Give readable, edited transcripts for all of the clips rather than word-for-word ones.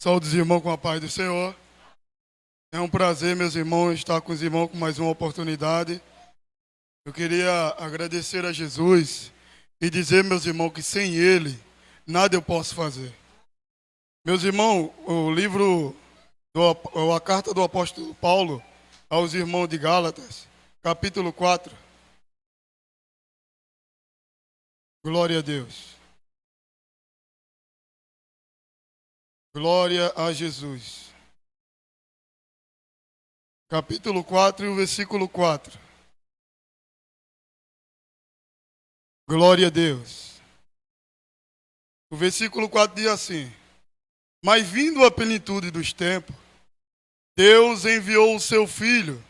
Saúde os irmãos com a paz do Senhor. É um prazer, meus irmãos, estar com os irmãos com mais uma oportunidade. Eu queria agradecer a Jesus e dizer, meus irmãos, que sem Ele, nada eu posso fazer. Meus irmãos, a carta do apóstolo Paulo aos irmãos de Gálatas, capítulo 4. Glória a Deus. Glória a Jesus. Capítulo 4 e o versículo 4. Glória a Deus. O versículo 4 diz assim: Mas vindo a plenitude dos tempos, Deus enviou o seu Filho,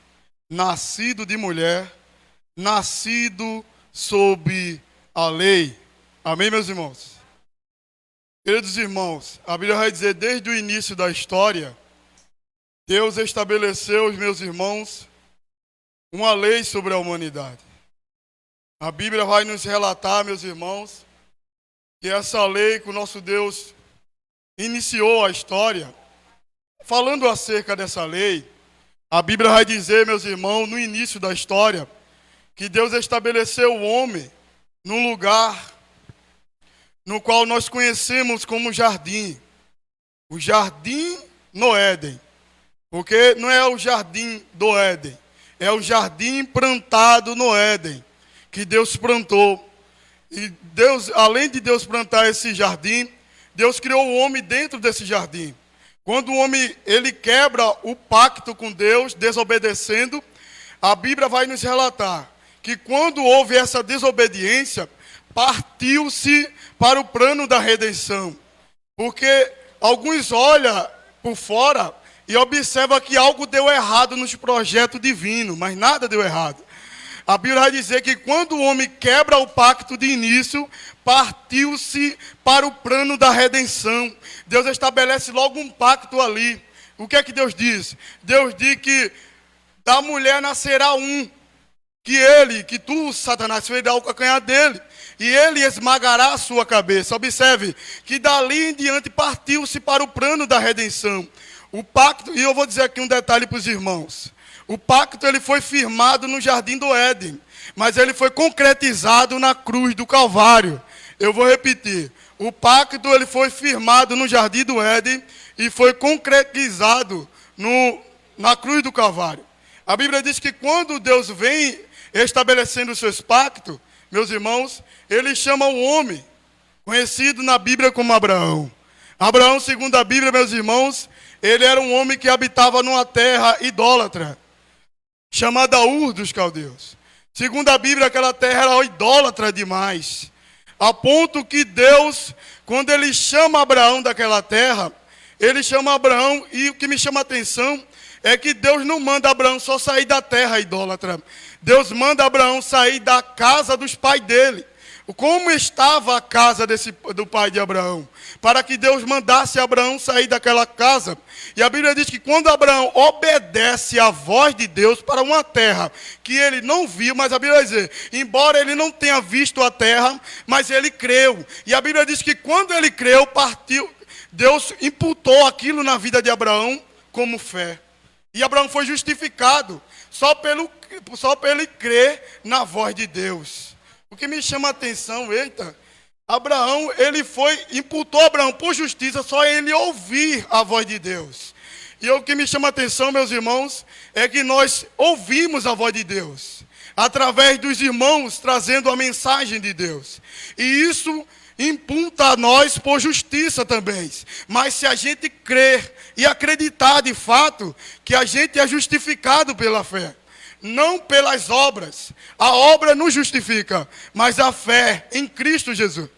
nascido de mulher, nascido sob a lei. Amém, meus irmãos? Queridos irmãos, a Bíblia vai dizer, desde o início da história, Deus estabeleceu, os meus irmãos, uma lei sobre a humanidade. A Bíblia vai nos relatar, meus irmãos, que essa lei que o nosso Deus iniciou a história. Falando acerca dessa lei, a Bíblia vai dizer, meus irmãos, no início da história, que Deus estabeleceu o homem num lugar no qual nós conhecemos como jardim. O jardim no Éden. Porque não é o jardim do Éden, é o jardim plantado no Éden, que Deus plantou. E Deus, além de Deus plantar esse jardim, Deus criou o homem dentro desse jardim. Quando o homem ele quebra o pacto com Deus, desobedecendo, a Bíblia vai nos relatar que quando houve essa desobediência, partiu-se para o plano da redenção. Porque alguns olham por fora e observam que algo deu errado nos projetos divinos, mas nada deu errado. A Bíblia vai dizer que quando o homem quebra o pacto de início, partiu-se para o plano da redenção. Deus estabelece logo um pacto ali. O que é que Deus diz? Deus diz que da mulher nascerá um, que tu, Satanás, ferirá o calcanhar dele, e ele esmagará a sua cabeça. Observe que dali em diante partiu-se para o plano da redenção. O pacto, e eu vou dizer aqui um detalhe para os irmãos. O pacto ele foi firmado no jardim do Éden, mas ele foi concretizado na cruz do Calvário. Eu vou repetir. O pacto ele foi firmado no jardim do Éden e foi concretizado na cruz do Calvário. A Bíblia diz que quando Deus vem estabelecendo os seus pactos, meus irmãos, ele chama o homem, conhecido na Bíblia como Abraão. Abraão, segundo a Bíblia, meus irmãos, ele era um homem que habitava numa terra idólatra, chamada Ur dos Caldeus. Segundo a Bíblia, aquela terra era idólatra demais, a ponto que Deus, quando ele chama Abraão daquela terra, ele chama Abraão, e o que me chama a atenção é que Deus não manda Abraão só sair da terra idólatra. Deus manda Abraão sair da casa dos pais dele. Como estava a casa do pai de Abraão? Para que Deus mandasse Abraão sair daquela casa. E a Bíblia diz que quando Abraão obedece à voz de Deus para uma terra que ele não viu, mas a Bíblia vai dizer, embora ele não tenha visto a terra, mas ele creu. E a Bíblia diz que quando ele creu, Deus imputou aquilo na vida de Abraão como fé. E Abraão foi justificado só pelo ele crer na voz de Deus. O que me chama a atenção, Abraão, imputou Abraão por justiça, só ele ouvir a voz de Deus. E o que me chama a atenção, meus irmãos, é que nós ouvimos a voz de Deus, através dos irmãos trazendo a mensagem de Deus. E isso imputa a nós por justiça também. Mas se a gente crer e acreditar de fato que a gente é justificado pela fé, não pelas obras. A obra não justifica, mas a fé em Cristo Jesus.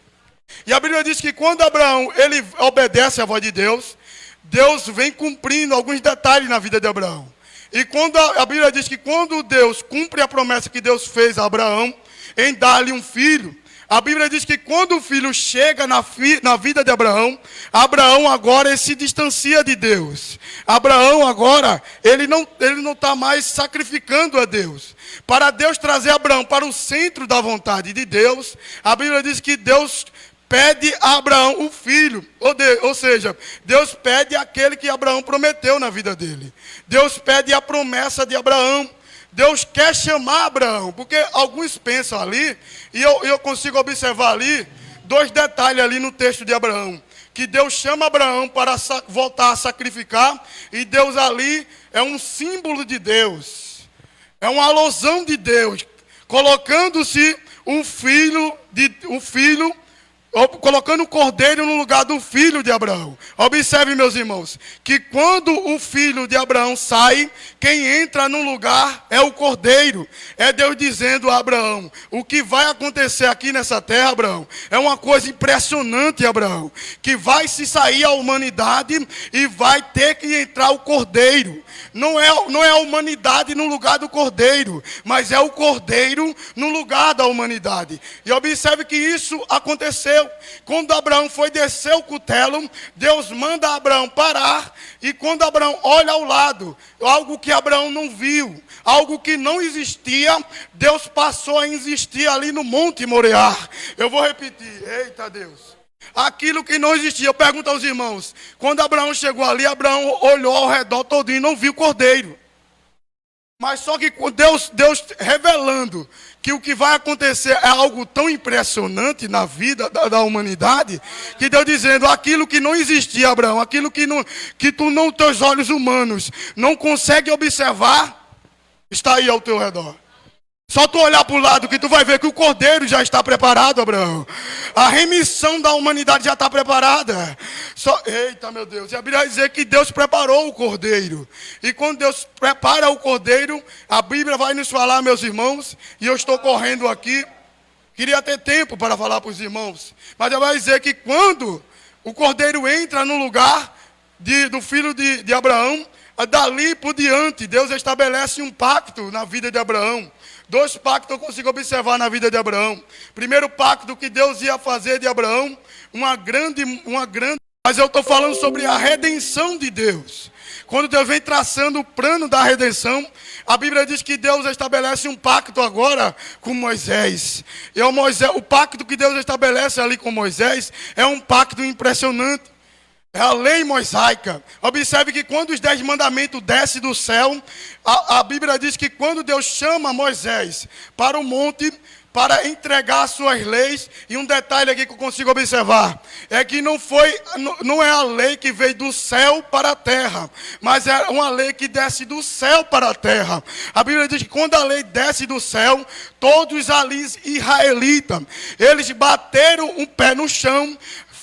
E a Bíblia diz que quando Abraão ele obedece à voz de Deus, Deus vem cumprindo alguns detalhes na vida de Abraão. E quando a Bíblia diz que quando Deus cumpre a promessa que Deus fez a Abraão em dar-lhe um filho, a Bíblia diz que quando o filho chega na vida de Abraão, Abraão agora ele se distancia de Deus. Abraão agora, ele não está mais sacrificando a Deus. Para Deus trazer Abraão para o centro da vontade de Deus, a Bíblia diz que Deus pede a Abraão o filho. Ou seja, Deus pede aquele que Abraão prometeu na vida dele. Deus pede a promessa de Abraão. Deus quer chamar Abraão, porque alguns pensam ali, e eu consigo observar ali, dois detalhes ali no texto de Abraão. Que Deus chama Abraão para voltar a sacrificar, e Deus ali é um símbolo de Deus. É uma alusão de Deus, colocando-se um filho, colocando o cordeiro no lugar do filho de Abraão. Observe, meus irmãos, que quando o filho de Abraão sai, quem entra no lugar é o cordeiro. É Deus dizendo a Abraão, o que vai acontecer aqui nessa terra, Abraão, é uma coisa impressionante, Abraão, que vai se sair a humanidade e vai ter que entrar o cordeiro. Não é a humanidade no lugar do cordeiro, mas é o cordeiro no lugar da humanidade. E observe que isso aconteceu. Quando Abraão foi descer o cutelo, Deus manda Abraão parar, e quando Abraão olha ao lado, algo que Abraão não viu, algo que não existia, Deus passou a existir ali no Monte Moriá. Eu vou repetir, eita Deus. Aquilo que não existia, eu pergunto aos irmãos, quando Abraão chegou ali, Abraão olhou ao redor todinho e não viu o cordeiro. Mas só que Deus revelando que o que vai acontecer é algo tão impressionante na vida da humanidade, que Deus dizendo, aquilo que não existia, Abraão, aquilo que teus olhos humanos não conseguem observar, está aí ao teu redor. Só tu olhar para o lado que tu vai ver que o cordeiro já está preparado, Abraão. A remissão da humanidade já está preparada. Eita, meu Deus. E a Bíblia vai dizer que Deus preparou o cordeiro. E quando Deus prepara o cordeiro, a Bíblia vai nos falar, meus irmãos, e eu estou correndo aqui. Queria ter tempo para falar para os irmãos. Mas ela vai dizer que quando o cordeiro entra no lugar do filho de Abraão, dali por diante, Deus estabelece um pacto na vida de Abraão. Dois pactos eu consigo observar na vida de Abraão. Primeiro pacto que Deus ia fazer de Abraão, uma grande, mas eu estou falando sobre a redenção de Deus. Quando Deus vem traçando o plano da redenção, a Bíblia diz que Deus estabelece um pacto agora com Moisés. E o pacto que Deus estabelece ali com Moisés é um pacto impressionante. É a lei mosaica. Observe que quando os 10 mandamentos descem do céu, a Bíblia diz que quando Deus chama Moisés para o monte, para entregar as suas leis, e um detalhe aqui que eu consigo observar, é que não é a lei que veio do céu para a terra, mas é uma lei que desce do céu para a terra. A Bíblia diz que quando a lei desce do céu, todos ali israelitas, eles bateram um pé no chão,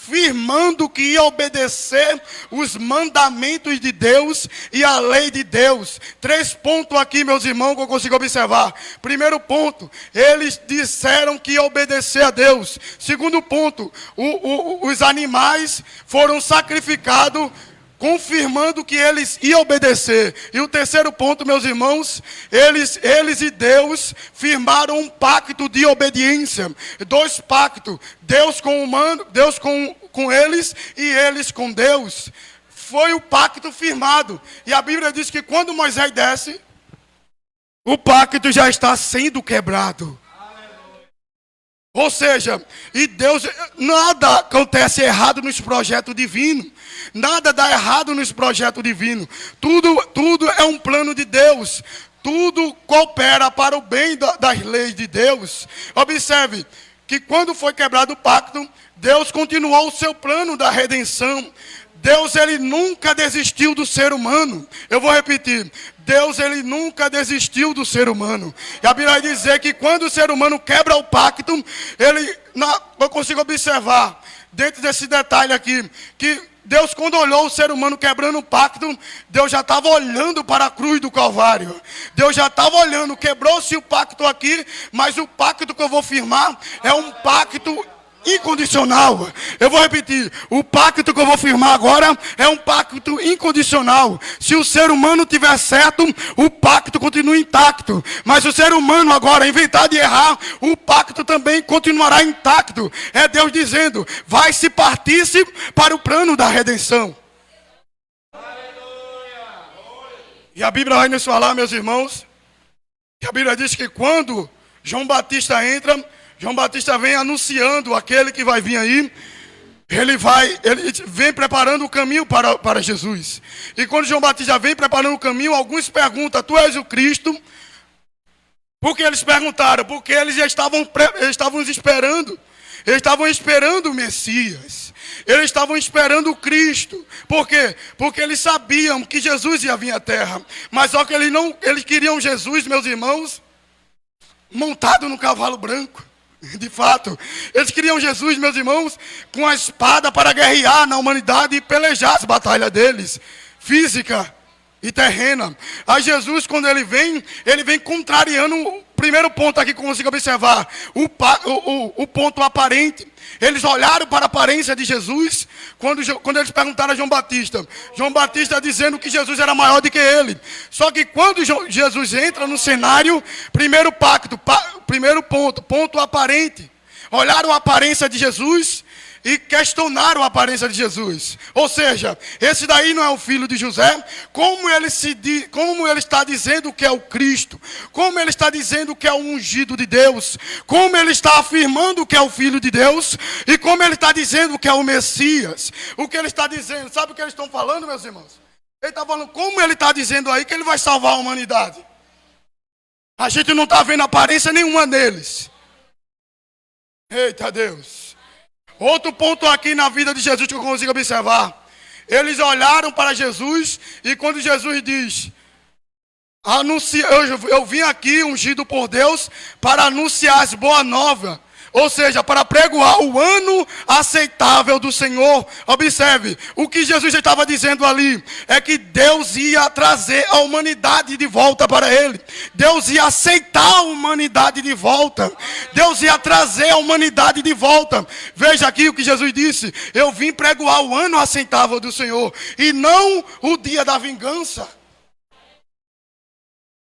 afirmando que ia obedecer os mandamentos de Deus e a lei de Deus. 3 pontos aqui, meus irmãos, que eu consigo observar. Primeiro ponto, eles disseram que ia obedecer a Deus. Segundo ponto, os animais foram sacrificados, confirmando que eles iam obedecer. E o terceiro ponto, meus irmãos, eles e Deus firmaram um pacto de obediência. 2 pactos, Deus com o humano, Deus com eles e eles com Deus. Foi o pacto firmado. E a Bíblia diz que quando Moisés desce, o pacto já está sendo quebrado. Ou seja, e Deus, nada acontece errado nos projetos divinos. Nada dá errado nos projetos divinos. Tudo é um plano de Deus. Tudo coopera para o bem das leis de Deus. Observe que quando foi quebrado o pacto, Deus continuou o seu plano da redenção. Deus, ele nunca desistiu do ser humano. Eu vou repetir. Deus, ele nunca desistiu do ser humano. E a Bíblia vai dizer que quando o ser humano quebra o pacto, eu consigo observar, dentro desse detalhe aqui, que Deus, quando olhou o ser humano quebrando o pacto, Deus já estava olhando para a cruz do Calvário. Deus já estava olhando, quebrou-se o pacto aqui, mas o pacto que eu vou firmar é um pacto incondicional. Eu vou repetir, o pacto que eu vou firmar agora é um pacto incondicional. Se o ser humano tiver certo, o pacto continua intacto. Mas se o ser humano agora inventar de errar, o pacto também continuará intacto. É Deus dizendo, vai se partir-se para o plano da redenção. E a Bíblia vai nos falar, meus irmãos, que a Bíblia diz que quando João Batista entra, João Batista vem anunciando aquele que vai vir aí. Ele vem preparando o caminho para Jesus. E quando João Batista vem preparando o caminho, alguns perguntam: tu és o Cristo? Por que eles perguntaram? Porque eles já estavam esperando. Eles estavam esperando o Messias. Eles estavam esperando o Cristo. Por quê? Porque eles sabiam que Jesus ia vir à terra. Mas só que eles queriam Jesus, meus irmãos, montado no cavalo branco. De fato, eles queriam Jesus, meus irmãos, com a espada para guerrear na humanidade e pelejar as batalhas deles, física e terrena. Aí Jesus, quando ele vem contrariando o primeiro ponto aqui que eu consigo observar, o ponto aparente. Eles olharam para a aparência de Jesus, quando eles perguntaram a João Batista dizendo que Jesus era maior do que ele. Só que quando Jesus entra no cenário, primeiro ponto aparente. Olharam a aparência de Jesus e questionaram a aparência de Jesus. Ou seja, esse daí não é o filho de José? Como ele está dizendo que é o Cristo? Como ele está dizendo que é o ungido de Deus? Como ele está afirmando que é o filho de Deus? E como ele está dizendo que é o Messias? O que ele está dizendo? Sabe o que eles estão falando, meus irmãos? Ele está falando, como ele está dizendo aí que ele vai salvar a humanidade? A gente não está vendo aparência nenhuma deles. Eita Deus. Outro ponto aqui na vida de Jesus que eu consigo observar. Eles olharam para Jesus e quando Jesus diz: eu vim aqui ungido por Deus para anunciar as boas novas. Ou seja, para pregoar o ano aceitável do Senhor. Observe, o que Jesus estava dizendo ali é que Deus ia trazer a humanidade de volta para Ele. Deus ia aceitar a humanidade de volta. Deus ia trazer a humanidade de volta. Veja aqui o que Jesus disse: eu vim pregoar o ano aceitável do Senhor e não o dia da vingança.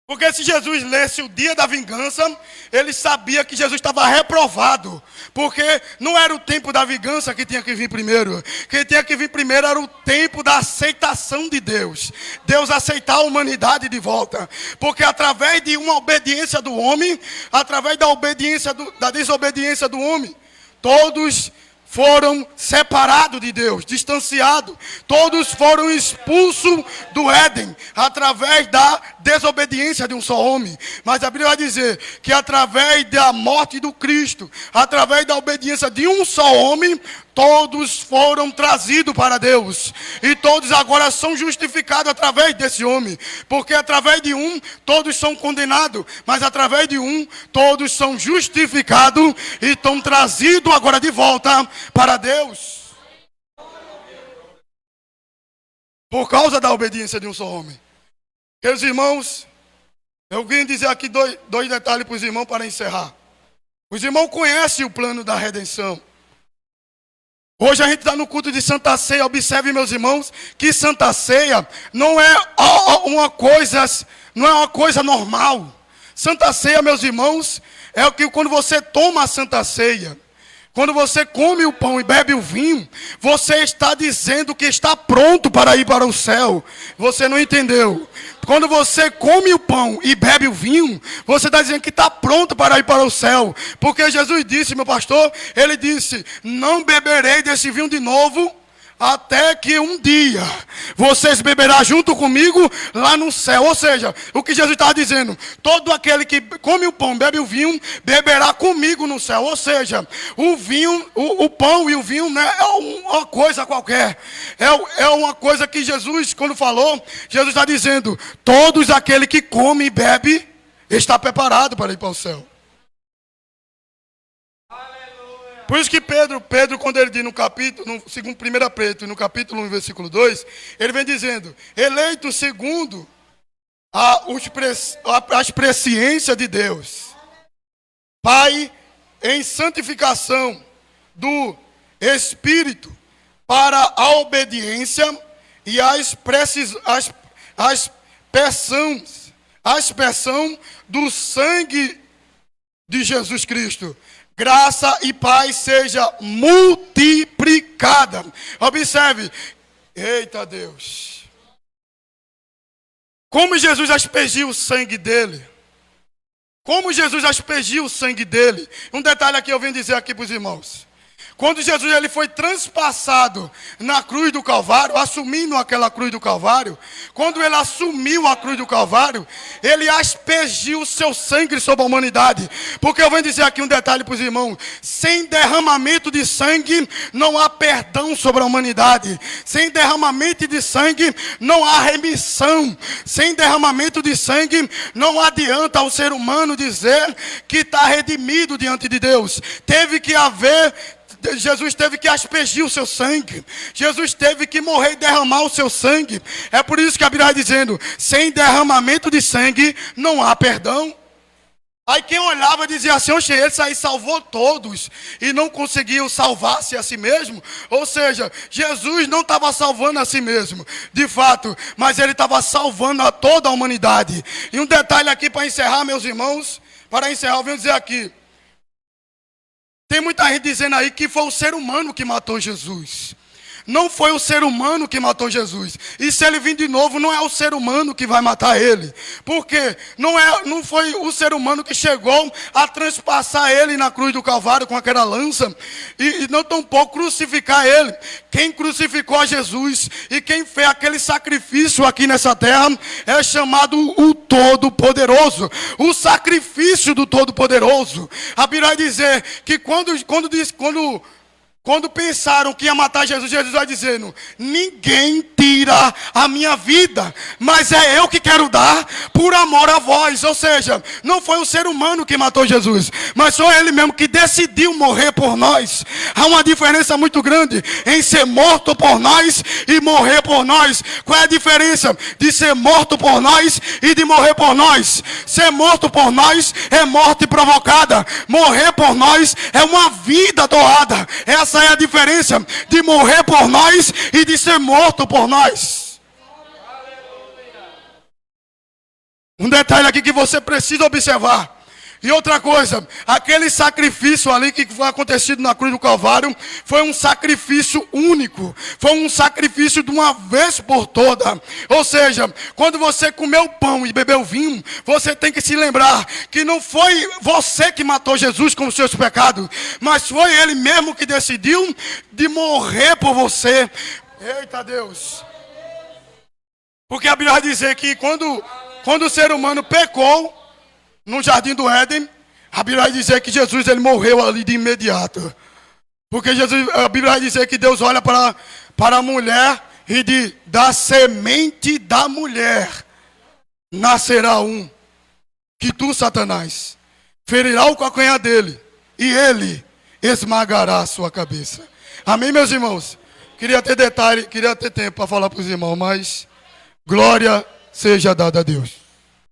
Porque se Jesus lesse o dia da vingança, ele sabia que Jesus estava reprovado. Porque não era o tempo da vingança que tinha que vir primeiro. Quem tinha que vir primeiro era o tempo da aceitação de Deus. Deus aceitar a humanidade de volta. Porque através de uma obediência do homem, através da desobediência do homem, todos foram separados de Deus, distanciados. Todos foram expulsos do Éden, através da desobediência de um só homem. Mas a Bíblia vai dizer que através da morte do Cristo, através da obediência de um só homem, todos foram trazidos para Deus. E todos agora são justificados através desse homem. Porque através de um, todos são condenados. Mas através de um, todos são justificados e estão trazidos agora de volta para Deus. Por causa da obediência de um só homem. Queridos irmãos, eu vim dizer aqui dois detalhes para os irmãos para encerrar. Os irmãos conhecem o plano da redenção. Hoje a gente está no culto de Santa Ceia. Observe, meus irmãos, que Santa Ceia não é uma coisa normal. Santa Ceia, meus irmãos, é o que quando você toma a Santa Ceia, quando você come o pão e bebe o vinho, você está dizendo que está pronto para ir para o céu. Você não entendeu? Quando você come o pão e bebe o vinho, você está dizendo que está pronto para ir para o céu. Porque Jesus disse, meu pastor, ele disse: não beberei desse vinho de novo, até que um dia vocês beberão junto comigo lá no céu. Ou seja, o que Jesus estava dizendo: todo aquele que come o pão, bebe o vinho, beberá comigo no céu. Ou seja, o vinho, o pão e o vinho não é uma coisa qualquer. É uma coisa que Jesus, quando falou, Jesus está dizendo: todos aquele que come e bebe está preparado para ir para o céu. Por isso que Pedro, quando ele diz no capítulo, segundo 1 Pedro, no capítulo 1, versículo 2, ele vem dizendo: eleito segundo as presciências de Deus, Pai, em santificação do Espírito, para a obediência e a aspersão do sangue de Jesus Cristo. Graça e paz seja multiplicada. Observe. Eita Deus. Como Jesus aspergiu o sangue dele. Como Jesus aspergiu o sangue dele. Um detalhe aqui eu venho dizer aqui para os irmãos. Quando Jesus ele foi transpassado na cruz do Calvário, assumindo aquela cruz do Calvário, quando ele assumiu a cruz do Calvário, ele aspergiu o seu sangue sobre a humanidade. Porque eu venho dizer aqui um detalhe para os irmãos: sem derramamento de sangue, não há perdão sobre a humanidade. Sem derramamento de sangue, não há remissão. Sem derramamento de sangue, não adianta ao ser humano dizer que está redimido diante de Deus. Jesus teve que aspergir o seu sangue. Jesus teve que morrer e derramar o seu sangue. É por isso que a Bíblia está dizendo: sem derramamento de sangue não há perdão. Aí quem olhava dizia assim: oxe, esse aí salvou todos e não conseguiu salvar-se a si mesmo. Ou seja, Jesus não estava salvando a si mesmo, de fato, mas ele estava salvando a toda a humanidade. E um detalhe aqui para encerrar, meus irmãos, para encerrar eu venho dizer aqui: tem muita gente dizendo aí que foi o ser humano que matou Jesus. Não foi o ser humano que matou Jesus. E se ele vir de novo, não é o ser humano que vai matar ele. Porque não foi o ser humano que chegou a transpassar ele na cruz do Calvário com aquela lança. E não tampouco crucificar ele. Quem crucificou a Jesus e quem fez aquele sacrifício aqui nessa terra é chamado o Todo-Poderoso. O sacrifício do Todo-Poderoso. A Bíblia vai dizer que quando pensaram que ia matar Jesus, Jesus vai dizendo: ninguém tira a minha vida, mas é eu que quero dar por amor a vós. Ou seja, não foi o ser humano que matou Jesus, mas foi ele mesmo que decidiu morrer por nós. Há uma diferença muito grande em ser morto por nós e morrer por nós. Qual é a diferença de ser morto por nós e de morrer por nós? Ser morto por nós é morte provocada. Morrer por nós é uma vida doada. Essa é a diferença de morrer por nós e de ser morto por nós. Um detalhe aqui que você precisa observar. E outra coisa, aquele sacrifício ali que foi acontecido na cruz do Calvário foi um sacrifício único. Foi um sacrifício de uma vez por toda. Ou seja, quando você comeu pão e bebeu vinho, você tem que se lembrar que não foi você que matou Jesus com os seus pecados, mas foi ele mesmo que decidiu de morrer por você. Eita Deus! Porque a Bíblia vai dizer que quando o ser humano pecou no jardim do Éden, a Bíblia vai dizer que Jesus ele morreu ali de imediato. Porque a Bíblia vai dizer que Deus olha para a mulher e diz: da semente da mulher nascerá um, que tu, Satanás, ferirá o calcanhar dele, e ele esmagará a sua cabeça. Amém, meus irmãos? Queria ter tempo para falar para os irmãos, mas glória seja dada a Deus.